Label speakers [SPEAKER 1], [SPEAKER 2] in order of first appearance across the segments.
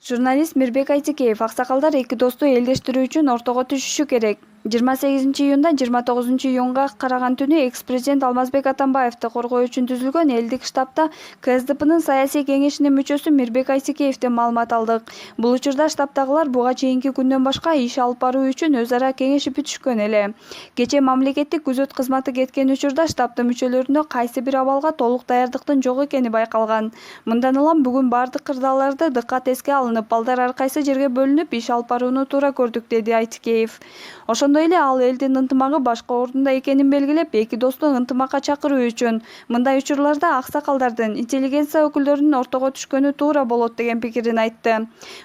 [SPEAKER 1] Журналист Мирбек Айтекеев аксакалдар эки досту элдештирүү үчүн ортого түшүшү керек. 28-июндан 29-июнга караган түнү экс-президент Алмазбек Атамбаевди коргоо үчүн түзүлгөн элдик штабта КСДПнын саясий кеңешинин мүчөсү Мирбек Айтекеевден маалымат алдык. Бул учурда штабтагылар буга чейинки күндөн башка иш алып баруу үчүн өз ара кеңешип бүтүшкөн эле. Кечээ мамлекеттик күзөт кызматы кеткен учурда штабтын мүчөлөрүндө кайсы бир абалга толук даярдыктын жок экени байкалган. Мындан улам бүгүн бардык кырдааларды дыккат эске алынып, балдар ар кайсы жерге бөлүнүп иш алып барууну туура көрдүк, деди Айтекеев. Ошондой эле ал элдин ынтымагы башка ордунда экенин белгилеп, эки досту ынтымакка чакыруу үчүн мындай учурларда аксакалдардын, интеллигенция өкүлдөрүнүн ортого түшкөнү туура болот деген пикирин айтты.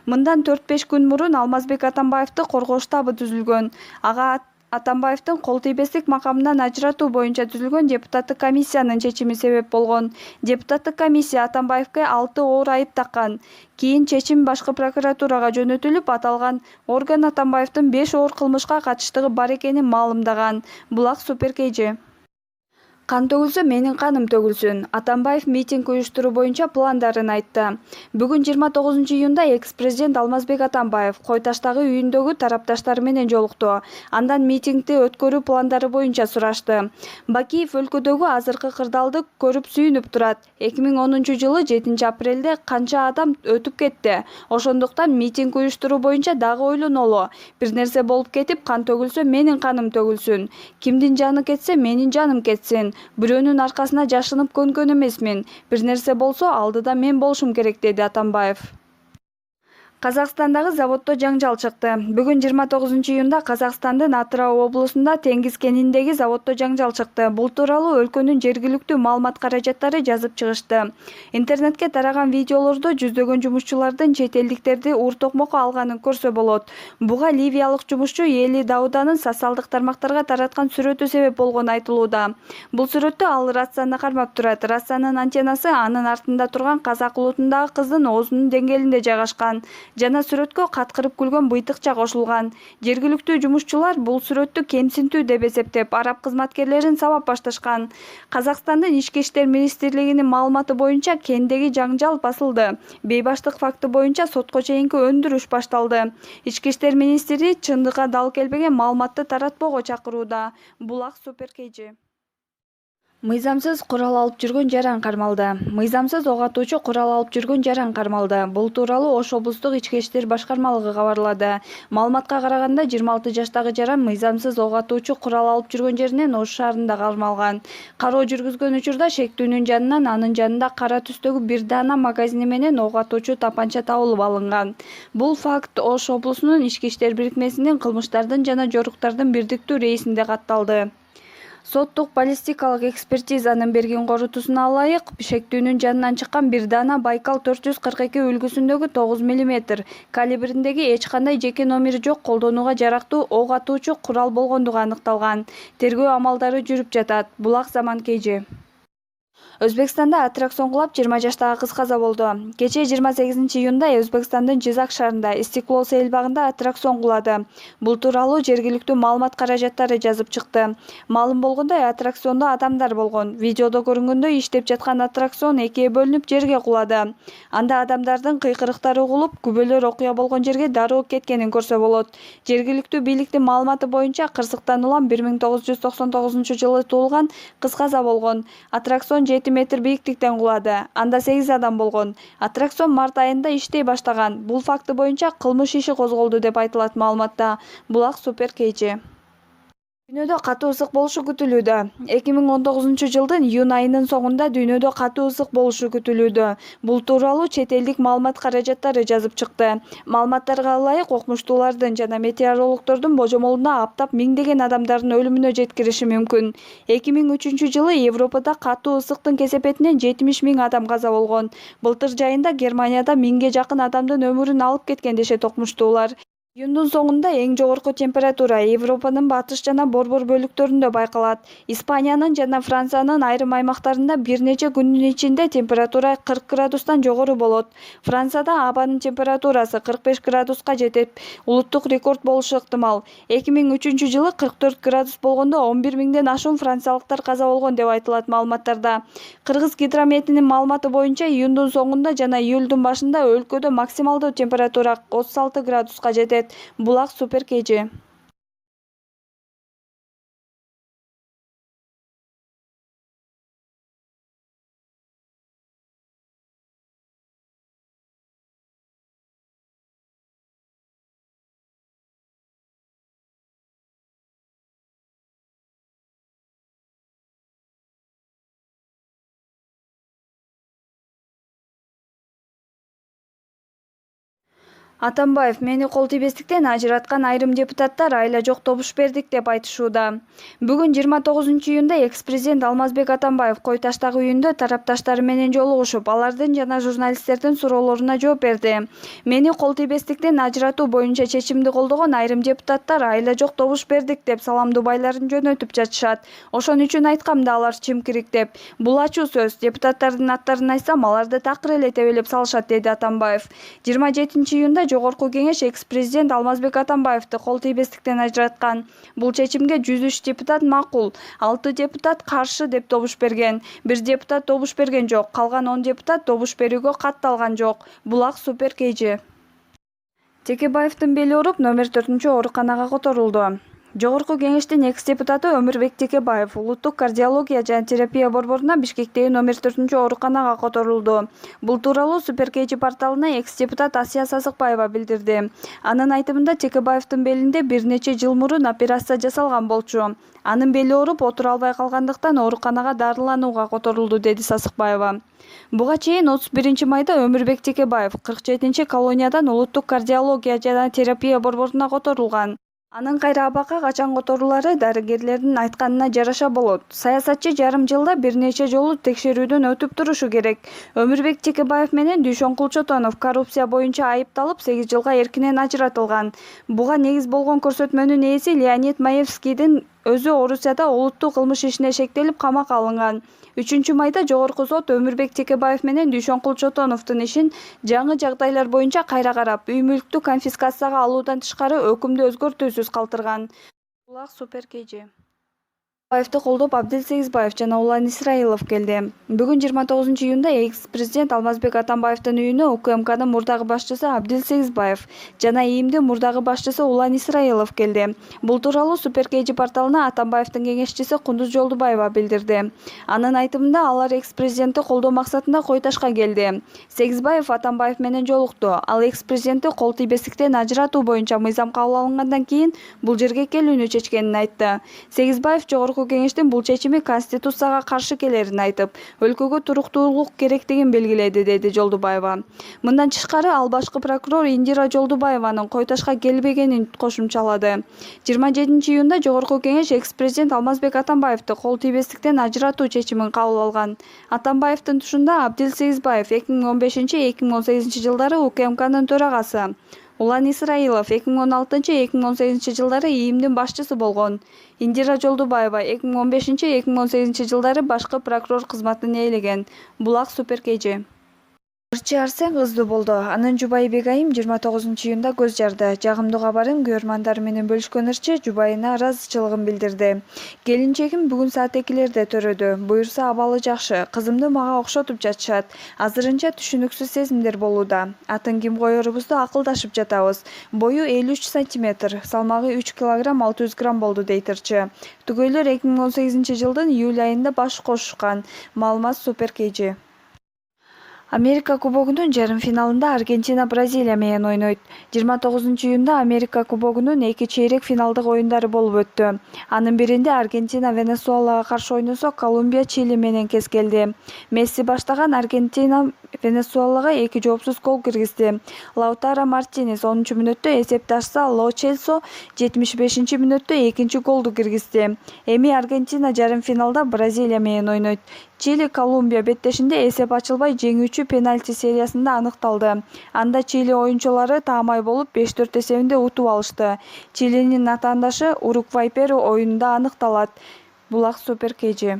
[SPEAKER 1] Мындан 4-5 күн мурун Алмазбек Атамбаевди коргоо штабы түзүлгөн. Ага Атамбаевдин кол тийбестик макамынан ажыратуу боюнча түзүлгөн депутаттык комиссиянын чечими себеп болгон. Депутаттык комиссия Атамбаевге 6 оор айып таккан. Кийин чечим башкы прокуратурага жөнөтүлүп, аталган орган Атамбаевдин 5 оор кылмышка катыштыгы бар экенин маалымдаган. Булак Супер KG. Кан төгүлсө, менин каным төгүлсүн. Атамбаев митинг уюштуруу боюнча пландарын айтты. Бүгүн 29-июнда экс-президент Алмазбек Атамбаев Кой Таштагы үйүндөгү тарапташтары менен жолукту. Андан митингди өткөрүү пландары боюнча сурашты. Бакиев өлкөдөгү азыркы кырдаалды көрүп сүйүнүп турат. 2010-жылы 7 апрелде канча адам өтүп кетти. Ошондуктан митинг уюштуруу боюнча дагы ойлонолу. Бир нерсе болуп кетип, кан төгүлсө, менин каным төгүлсүн. Кимдин жаны кетсе, менин жаным кетсин. Бирөөнүн аркасына жашынып көнгөн эмесмин. Бир нерсе болсо, алдыда мен болушум керек, деди Атамбаев. Казакстандагы заводдо жаңжал чыкты. Бүгүн 29-июнда Казакстандын Атырау облусунда Теңиз кениндеги заводдо жаңжал чыкты. Бул тууралуу өлкөнүн жергиликтүү маалымат каражаттары жазып чыгышты. Интернетке тараган видеолордо жүздөгөн жумушчулардын чет элдиктерди уур токмокко алганын көрсө болот. Буга ливиялык жумушчу Эли Дауданын социалдык тармактарга тараткан сүрөтү себеп болгону айтылууда. Бул сүрөттө ал рацияны кармап турат. Рациянын антеннасы анын артында турган казак улутундагы кыздын оозунун деңгээлинде жайгашкан. Жана сүрөткө каткырып күлгөн быйтыкча кошулган. Жергиликтүү жумушчулар бул сүрөттү кемсинтүү деп эсептеп, араб кызматкерлерин сабап башташкан. Казакстандын ички иштер министрлигинин маалыматы боюнча кендеги жаңжал басылды. Бейбаштык факты боюнча сотко чейинки өндүрүш башталды. Ички иштер министри чындыкка дал келбеген маалыматты таратпоого чакырууда. Булак Супер KG. Мыйзамсыз курал алып жүргөн жаран кармалды. Мыйзамсыз ок атуучу курал алып жүргөн жаран кармалды. Бул тууралуу Ош облустук ички иштер башкармалыгы кабарлады. Маалыматка караганда 26 жаштагы жаран мыйзамсыз ок атуучу курал алып жүргөн жеринен Ош шаарында кармалган. Кароо жүргүзгөн учурда шектүүнүн жанынан анын жанында кара түстөгү бир даана магазини менен ок атуучу тапанча табылып алынган. Бул факт Ош облусунун ички иштер бирикмесинин кылмыштардын жана жоруктардын бирдиктүү рейсинде катталды. Соттук баллистикалык экспертизанын берген корутусуна ылайык, шектүүнүн жанынан чыккан бир даана Байкал 442 үлгүсүндөгү 9 мм калибриндеги эч кандай жеке номери жок колдонууга жарактуу ок атуучу курал болгондугу аныкталган. Тергөө амалдары жүрүп жатат. Булак Заман KG. Өзбекстанда аттракцион кулап 20 жаштагы кыз каза болду. Кечээ 28-июнда Өзбекстандын Жизак шаарында Истиклол сейилбагында аттракцион кулады. Бул тууралуу жергиликтүү маалымат каражаттары жазып чыкты. Маалым болгондой, аттракциондо адамдар болгон. Видеодо көрүнгөндөй иштеп жаткан аттракцион экиге бөлүнүп жерге кулады. Анда адамдардын кыйкырыктары угулуп, күбөлөр окуя болгон жерге дароо кеткенин көрсө болот. Жергиликтүү бийликтин маалыматы боюнча кырсыктан улам 1999-жылы туулган кыз каза болгон. Аттракцион 7 метр бийиктиктен кулады. Анда 8 адам болгон. Аттракцион март айында иштей баштаган. Бул факты боюнча кылмыш иши козголду деп айтылат маалыматта. Булак Супер KG. Дүйнөдө катуу ысык болушу күтүлүүдө. 2019-жылдын июнь айынын соңунда дүйнөдө катуу ысык болушу күтүлүүдө. Бул тууралуу чет элдик маалымат каражаттары жазып чыкты. Маалыматтарга ылайык, окумуштуулардын жана метеорологдордун божомолуна аптап миңдеген адамдардын өлүмүнө жеткириши мүмкүн. 2003-жылы Европада катуу ысыктын кесепетинен 70 000 адам каза болгон. Былтыр жайында Германияда 1000ге жакын адамдын өмүрүн алып кеткен дешет окумуштуулар. Июндун соңунда эң жогорку температура Европанын батыш жана борбор бөлүктөрүндө байкалат. Испаниянын жана Франциянын айрым аймактарында бир нече күндүн ичинде температура 40 градустан жогору болот. Францияда абанын температурасы 45 градуска жетет. Улуттук рекорд болушу ыктымал. 2003-жылы 44 градус болгондо 11 миңден ашуун франциялыктар каза болгон деп айтылат маалыматтарда. Кыргыз гидрометинин маалыматы боюнча июндун соңунда жана июлдун башында өлкөдө максималдуу температура 36 градуска жетет. Булак супер KG. Атамбаев мени кол тийбестиктен ажыраткан айрым депутаттар айла жок добуш бердик деп айтышууда. Бүгүн 29-июнда экс-президент Алмазбек Атамбаев Кой таштагы үйүндө тарапташтары менен жолугушуп, алардын жана журналисттердин суроолоруна жооп берди. Мени кол тийбестиктен ажыратуу боюнча чечимди колдогон айрым депутаттар айла жок добуш бердик деп салам дубайларын жөнөтүп жатышат. Ошон үчүн айткам да алар чимкирик деп. Бул ачуу сөз. Депутаттардын аттарын айтсам, аларды такыр эле тебелеп салышат, деди Атамбаев. 27-июнда Жогорку кеңеш экс-президент Алмазбек Атамбаевди кол тийбестиктен ажыраткан. Бул чечимге 103 депутат макул, 6 депутат каршы деп добуш берген. 1 депутат добуш берген жок, калган 10 депутат добуш берүүгө катталган жок. Булак супер KG. Текебаевдин бели ооруп, номер 4-ооруканага которулду. Жогорку кеңештин экс-депутаты Өмүрбек Текебаев улуттук кардиология жана терапия борборуна Бишкектеги номер 4-ооруканага которулду. Бул тууралуу Супер KG порталына экс-депутат Асия Сасыкбаева билдирди. Анын айтымында Текебаевдин белинде бир нече жыл мурун операция жасалган болчу. Анын бели ооруп, отура албай калгандыктан ооруканага дарыланууга которулду, деди Сасыкбаева. Буга чейин 31 майда Өмүрбек Текебаев 47 колониядан улуттук кардиология жана терапия борборуна которулган. Анын кайра абакка качан которулары дарыгерлердин айтканына жараша болот. Саясатчы жарым жылда бир нече жолу текшерүүдөн өтүп турушу керек. Өмүрбек Текебаев менен Дүйшөн Кулчотонов коррупция боюнча айыпталып 8 жылга эркинен ажыратылган. Буга негиз болгон көрсөтмөнүн ээси Леонид Маевскийдин өзү Орусияда улуттук кылмыш ишине шектелип камакка алынган. 3-майда жогорку сот Өмүрбек Текебаев менен Дүйшөн Кулчотоновдун ишин жаңы жагдайлар боюнча кайра карап, үй мүлктү конфискацияга алуудан тышкары өкүмдү өзгөртүүсүз калтырган. Булак супер KG. Атамбаевди колдоп Абдил Сегизбаев жана Улан Исраилов келди. Бүгүн 29-июнда экс-президент Алмазбек Атамбаевдин үйүнө УКМКнын мурдагы башчысы Абдил Сегизбаев жана ИИМдин мурдагы башчысы Улан Исраилов келди. Бул тууралуу Супер KG порталына Атамбаевдин кеңешчиси Кундуз Жолдубаева билдирди. Анын айтымында алар экс-президентти колдоо максатында Кой ташка келди. Сегизбаев Атамбаев менен жолукту. Ал экс-президентти кол тийбестиктен ажыратуу боюнча мыйзам кабыл алынгандан кийин бул жерге келүүнү чечкенин айтты. Сегизбаев жогорку кеңештин бул чечими Конституцияга каршы келерин айтып, өлкөгө туруктуулук керектигин белгиледи, деди Жолдубаева. Мындан тышкары ал башкы прокурор Индира Жолдубаеванын Кой ташка келбегенин кошумчалады. 27-июнда жогорку кеңеш экс-президент Алмазбек Атамбаевди кол тийбестиктен ажыратуу чечимин кабыл алган. Атамбаевдин тушунда Абдил Сегизбаев 2015-2018 жылдары УКМКнын төрагасы, Улан Исраилов 2016-2018 жылдары ИИМдин башчысы болгон. Индира Жолдубаева 2015-2018 жылдары башкы прокурор кызматын ээлеген. Булак Супер KG. Ырчы Арсен кыздуу болду. Анын жубайы Бегайым 29-июнда көз жарды. Жагымдуу кабарын көрөрмандары менен бөлүшкөн ырчы жубайына ыраазычылыгын билдирди. Келинчегим бүгүн саат 2-лерде төрөдү. Буюрса абалы жакшы. Кызымды мага окшотуп жатышат. Азырынча түшүнүксүз сезимдер болууда. Атын ким коерубузду акылдашып жатабыз. Бою 53 сантиметр, салмагы 3 килограмм 600 грамм болду, дейт ырчы. Түгөйлөр 2018 жылдын июль айында баш кошушкан. Маалымат Супер KG. Америка кубогунун жарым финалында Аргентина Бразилия менен ойнойт. 29-июнда Америка кубогунун 2 чейрек финалдык оюндары болуп өттү. Анын биринде Аргентина Венесуэлага каршы ойносо, Колумбия Чили менен кескелди. Месси баштаган Аргентина Венесуэлага 2 жоопсуз гол киргизди. Лаутаро Мартинес 10-мүнөттө эсепти ачса, Ло Челсо 75-мүнөттө экинчи голду киргизди. Эми Аргентина жарым финалда Бразилия менен ойнойт. Чили Колумбия беттешинде эсеп ачылбай жеңүүчү экинчи пенальти сериясында аныкталды. Анда Чили оюнчулары таамай болуп 5-4 эсебинде утуп алышты. Чилинин атаандашы Уругвай Перу оюнунда аныкталат. Булак Супер КЖ.